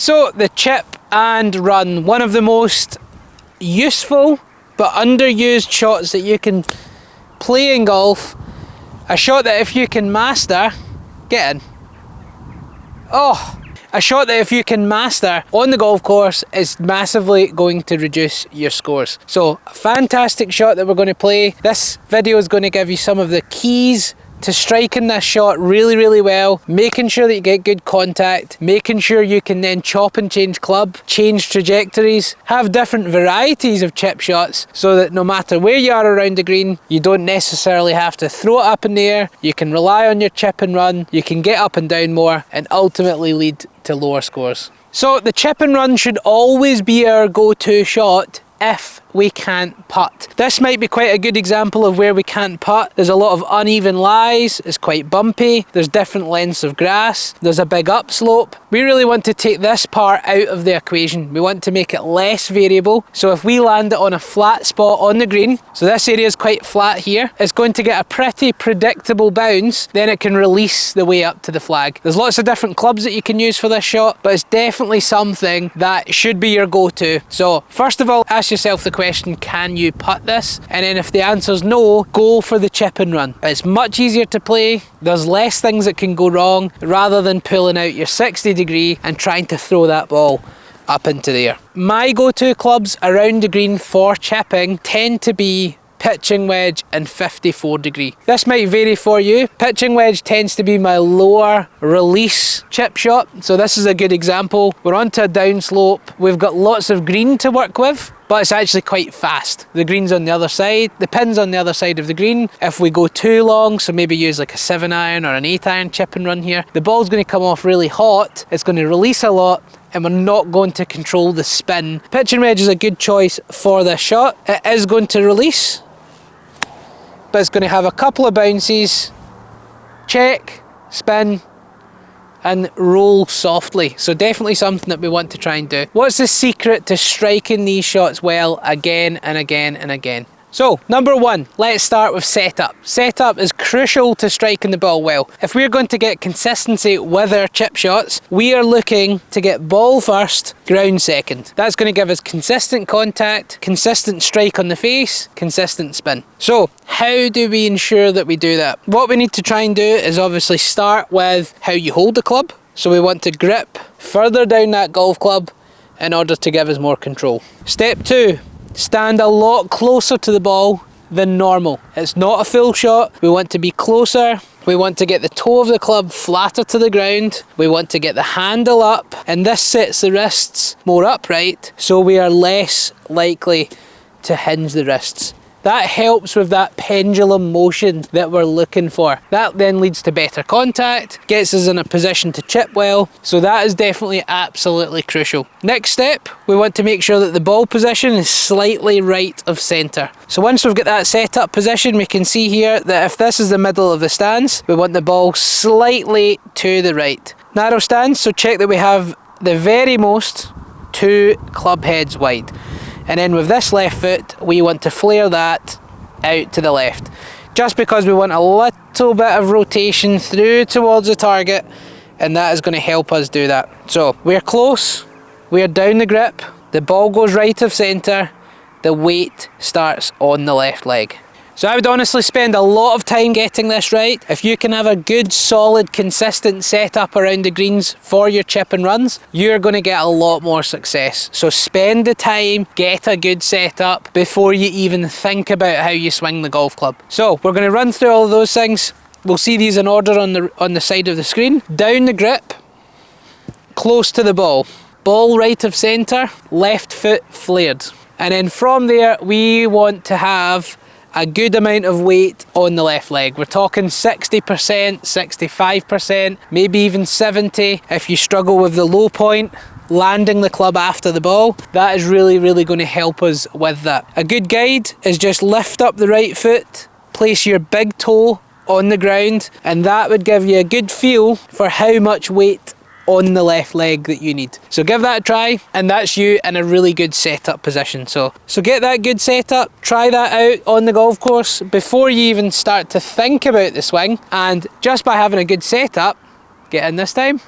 So the chip and run, one of the most useful but underused shots that you can play in golf. A shot that if you can master, get in. Oh, a shot that if you can master on the golf course is massively going to reduce your scores. So a fantastic shot that we're going to play. This video is going to give you some of the keys to striking this shot really well, making sure that you get good contact, making sure you can then chop and change club, change trajectories, have different varieties of chip shots so that no matter where you are around the green, you don't necessarily have to throw it up in the air. You can rely on your chip and run, you can get up and down more and ultimately lead to lower scores. So the chip and run should always be our go-to shot if we can't putt. This might be quite a good example of where we can't putt. There's a lot of uneven lies, it's quite bumpy, there's different lengths of grass, there's a big upslope. We really want to take this part out of the equation. We want to make it less variable. So if we land it on a flat spot on the green, so this area is quite flat here, it's going to get a pretty predictable bounce, then it can release the way up to the flag. There's lots of different clubs that you can use for this shot, but it's definitely something that should be your go-to. So first of all, ask yourself the question, can you putt this? And then if the answer is no, go for the chip and run. It's much easier to play, there's less things that can go wrong rather than pulling out your 60 degree and trying to throw that ball up into the air. My go-to clubs around the green for chipping tend to be pitching wedge and 54 degree. This might vary for you. Pitching wedge tends to be my lower release chip shot. So this is a good example. We're onto a downslope. We've got lots of green to work with, but it's actually quite fast. The green's on the other side, the pin's on the other side of the green. If we go too long, so maybe use like a 7-iron or an 8-iron chip and run here, the ball's going to come off really hot, it's going to release a lot, and we're not going to control the spin. Pitching wedge is a good choice for this shot. It is going to release, but it's going to have a couple of bounces, check, spin, and roll softly. So definitely something that we want to try and do. What's the secret to striking these shots well again and again and again? So, number one, let's start with setup. Setup is crucial to striking the ball well. If we're going to get consistency with our chip shots, we are looking to get ball first, ground second. That's going to give us consistent contact, consistent strike on the face, consistent spin. So, how do we ensure that we do that? What we need to try and do is obviously start with how you hold the club. So we want to grip further down that golf club in order to give us more control. Step two, stand a lot closer to the ball than normal. It's not a full shot. We want to be closer. We want to get the toe of the club flatter to the ground. We want to get the handle up, and this sets the wrists more upright, so we are less likely to hinge the wrists. That helps with that pendulum motion that we're looking for. That then leads to better contact, gets us in a position to chip well, so that is definitely absolutely crucial. Next step, we want to make sure that the ball position is slightly right of centre. So once we've got that set up position, we can see here that if this is the middle of the stance, we want the ball slightly to the right. Narrow stance, so check that we have the very most 2 club heads wide. And then with this left foot, we want to flare that out to the left. Just because we want a little bit of rotation through towards the target, and that is going to help us do that. So we're close, we're down the grip, the ball goes right of centre, the weight starts on the left leg. So I would honestly spend a lot of time getting this right. If you can have a good, solid, consistent setup around the greens for your chip and runs, you're going to get a lot more success. So spend the time, get a good setup before you even think about how you swing the golf club. So we're going to run through all of those things. We'll see these in order on the side of the screen. Down the grip, close to the ball. Ball right of centre, left foot flared. And then from there, we want to have a good amount of weight on the left leg. We're talking 60%, 65%, maybe even 70%. If you struggle with the low point, landing the club after the ball, that is really going to help us with that. A good guide is just lift up the right foot, place your big toe on the ground, and that would give you a good feel for how much weight on the left leg that you need. So give that a try, and that's you in a really good setup position. So get that good setup, try that out on the golf course before you even start to think about the swing, and just by having a good setup, get in this time,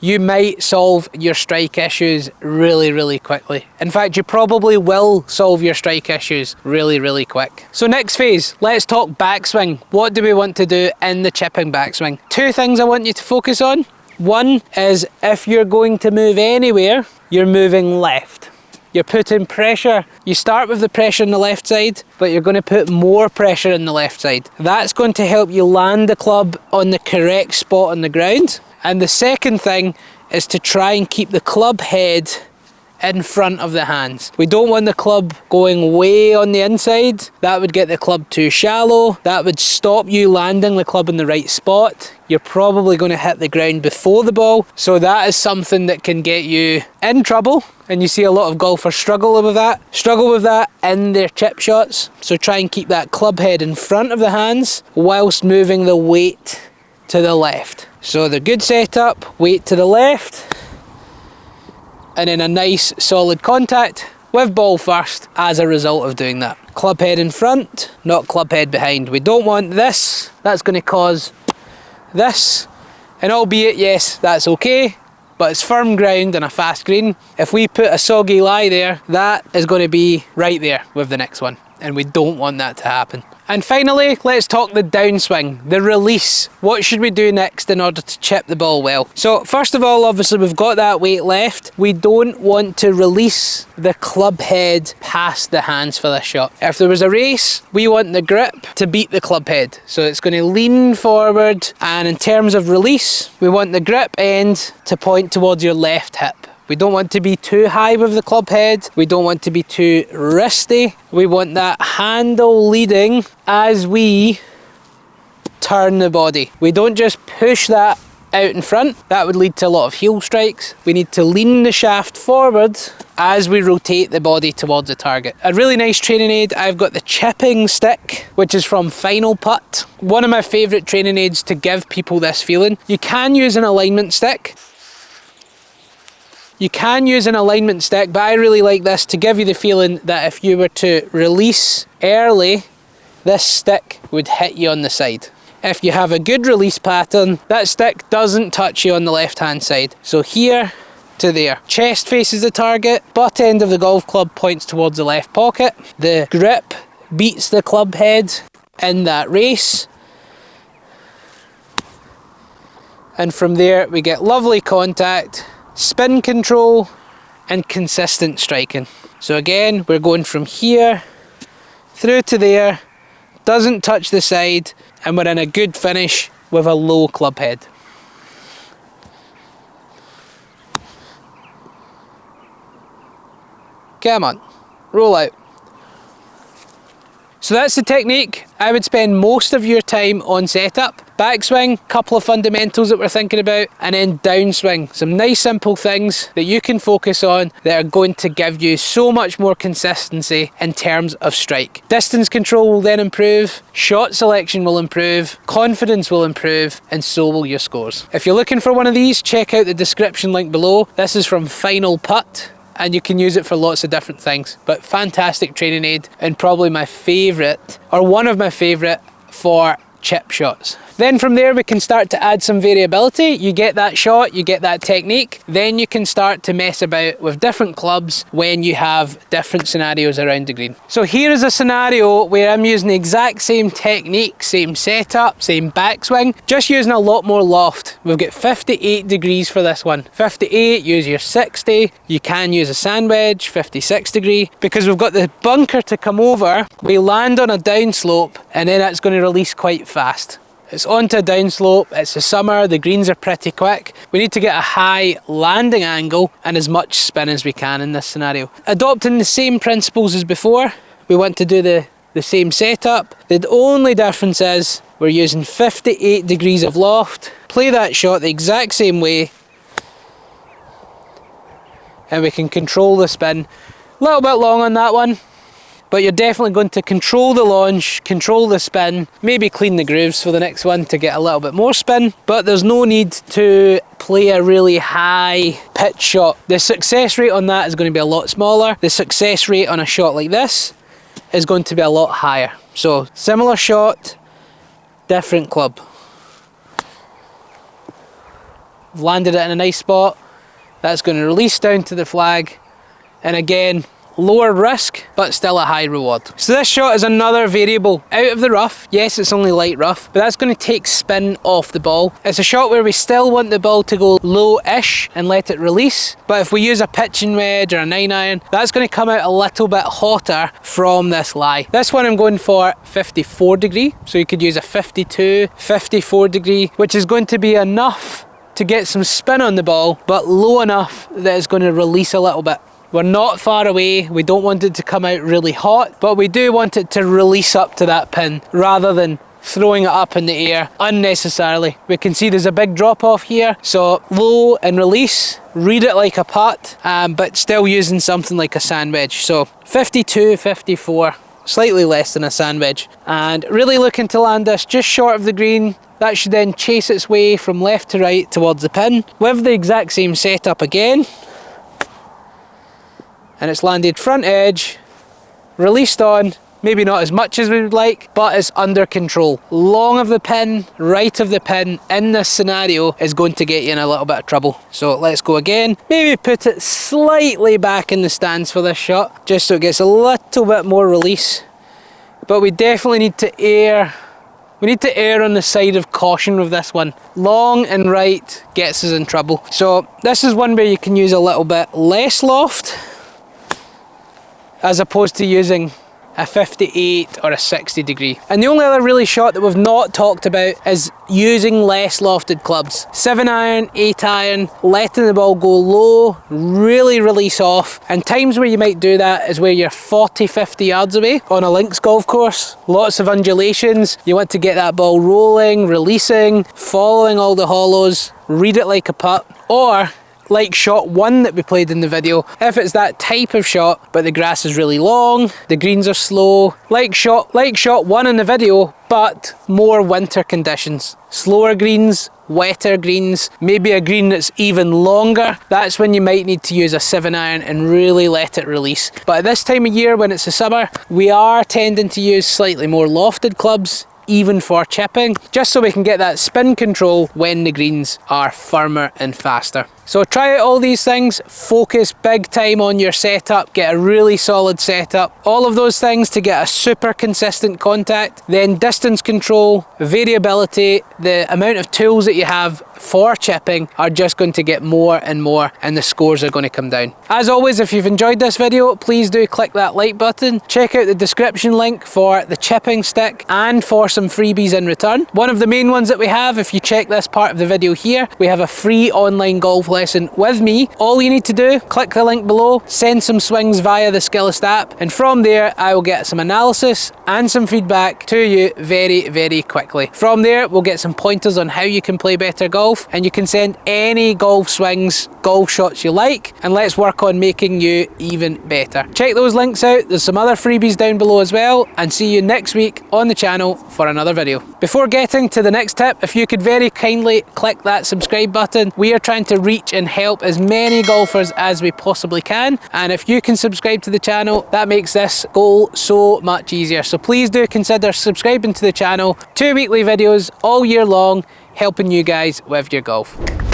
you might solve your strike issues really, really quickly. In fact, you probably will solve your strike issues really, really quick. So next phase, let's talk backswing. What do we want to do in the chipping backswing? Two things I want you to focus on. One is if you're going to move anywhere, you're moving left. You're putting pressure. You start with the pressure on the left side, but you're going to put more pressure on the left side. That's going to help you land the club on the correct spot on the ground. And the second thing is to try and keep the club head in front of the hands. We don't want the club going way on the inside. That would get the club too shallow. That would stop you landing the club in the right spot. You're probably going to hit the ground before the ball. So that is something that can get you in trouble. And you see a lot of golfers struggle with that in their chip shots. So try and keep that club head in front of the hands whilst moving the weight to the left. So the good setup, weight to the left, and then a nice solid contact with ball first as a result of doing that. Club head in front, not club head behind. We don't want this. That's going to cause this. And albeit, yes, that's okay, but it's firm ground and a fast green. If we put a soggy lie there, that is going to be right there with the next one. And we don't want that to happen. And finally, let's talk the downswing, the release. What should we do next in order to chip the ball well? So first of all, obviously we've got that weight left. We don't want to release the club head past the hands for this shot. If there was a race, we want the grip to beat the club head. So it's going to lean forward, and in terms of release, we want the grip end to point towards your left hip. We don't want to be too high with the club head. We don't want to be too wristy. We want that handle leading as we turn the body. We don't just push that out in front. That would lead to a lot of heel strikes. We need to lean the shaft forward as we rotate the body towards the target. A really nice training aid, I've got the chipping stick, which is from Final Putt. One of my favourite training aids to give people this feeling. You can use an alignment stick. You can use an alignment stick, but I really like this to give you the feeling that if you were to release early, this stick would hit you on the side. If you have a good release pattern, that stick doesn't touch you on the left hand side. So here to there. Chest faces the target, butt end of the golf club points towards the left pocket. The grip beats the club head in that race. And from there we get lovely contact, spin control and consistent striking. So again, we're going from here through to there, doesn't touch the side, and we're in a good finish with a low club head. Come on, roll out. So that's the technique. I would spend most of your time on setup. Backswing, couple of fundamentals that we're thinking about, and then downswing. Some nice simple things that you can focus on that are going to give you so much more consistency in terms of strike. Distance control will then improve, shot selection will improve, confidence will improve, and so will your scores. If you're looking for one of these, check out the description link below. This is from Final Putt, and you can use it for lots of different things. But fantastic training aid, and probably my favourite, or one of my favourite for chip shots. Then from there we can start to add some variability. You get that shot, you get that technique, then you can start to mess about with different clubs when you have different scenarios around the green. So here is a scenario where I'm using the exact same technique, same setup, same backswing, just using a lot more loft. We've got 58 degrees for this one. 58, use your 60. You can use a sand wedge, 56 degree. Because we've got the bunker to come over, we land on a downslope and then it's going to release quite fast. It's onto a downslope, it's the summer, the greens are pretty quick. We need to get a high landing angle and as much spin as we can in this scenario. Adopting the same principles as before, we want to do the same setup. The only difference is we're using 58 degrees of loft. Play that shot the exact same way and we can control the spin. A little bit long on that one, but you're definitely going to control the launch, control the spin, maybe clean the grooves for the next one to get a little bit more spin, but there's no need to play a really high pitch shot. The success rate on that is going to be a lot smaller. The success rate on a shot like this is going to be a lot higher. So similar shot, different club. I've landed it in a nice spot. That's going to release down to the flag. And again, lower risk, but still a high reward. So this shot is another variable. Out of the rough, yes, it's only light rough, but that's going to take spin off the ball. It's a shot where we still want the ball to go low-ish and let it release, but if we use a pitching wedge or a 9-iron, that's going to come out a little bit hotter from this lie. This one I'm going for 54 degree, so you could use a 52, 54 degree, which is going to be enough to get some spin on the ball, but low enough that it's going to release a little bit. We're not far away, we don't want it to come out really hot, but we do want it to release up to that pin rather than throwing it up in the air unnecessarily. We can see there's a big drop off here, so low and release, read it like a putt, but still using something like a sand wedge. So 52, 54, slightly less than a sand wedge. And really looking to land this just short of the green. That should then chase its way from left to right towards the pin with the exact same setup again. And it's landed front edge, released on, maybe not as much as we would like, but it's under control. Long of the pin, right of the pin in this scenario is going to get you in a little bit of trouble. So let's go again. Maybe put it slightly back in the stance for this shot, just so it gets a little bit more release. But we definitely need to err. We need to err on the side of caution with this one. Long and right gets us in trouble. So this is one where you can use a little bit less loft, as opposed to using a 58 or a 60 degree. And the only other really shot that we've not talked about is using less lofted clubs. 7-iron, 8-iron, letting the ball go low, really release off. And times where you might do that is where you're 40, 50 yards away on a links golf course. Lots of undulations. You want to get that ball rolling, releasing, following all the hollows, read it like a putt. Or like shot 1 that we played in the video, if it's that type of shot but the grass is really long, the greens are slow, like shot 1 in the video, but more winter conditions. Slower greens, wetter greens, maybe a green that's even longer, that's when you might need to use a 7-iron and really let it release. But at this time of year when it's the summer, we are tending to use slightly more lofted clubs, even for chipping, just so we can get that spin control when the greens are firmer and faster. So try out all these things, focus big time on your setup, get a really solid setup, all of those things to get a super consistent contact, then distance control, variability, the amount of tools that you have for chipping are just going to get more and more, and the scores are going to come down. As always, if you've enjoyed this video, please do click that like button, check out the description link for the chipping stick and for some freebies in return. One of the main ones that we have, if you check this part of the video here, we have a free online golf lesson with me. All you need to do, click the link below, send some swings via the Skillest app, and from there I will get some analysis and some feedback to you very, very quickly. From there we'll get some pointers on how you can play better golf, and you can send any golf swings, golf shots you like, and let's work on making you even better. Check those links out, there's some other freebies down below as well, and see you next week on the channel for another video. Before getting to the next tip, if you could very kindly click that subscribe button. We are trying to reach and help as many golfers as we possibly can, and if you can subscribe to the channel, that makes this goal so much easier. So please do consider subscribing to the channel. 2 weekly videos all year long, helping you guys with your golf.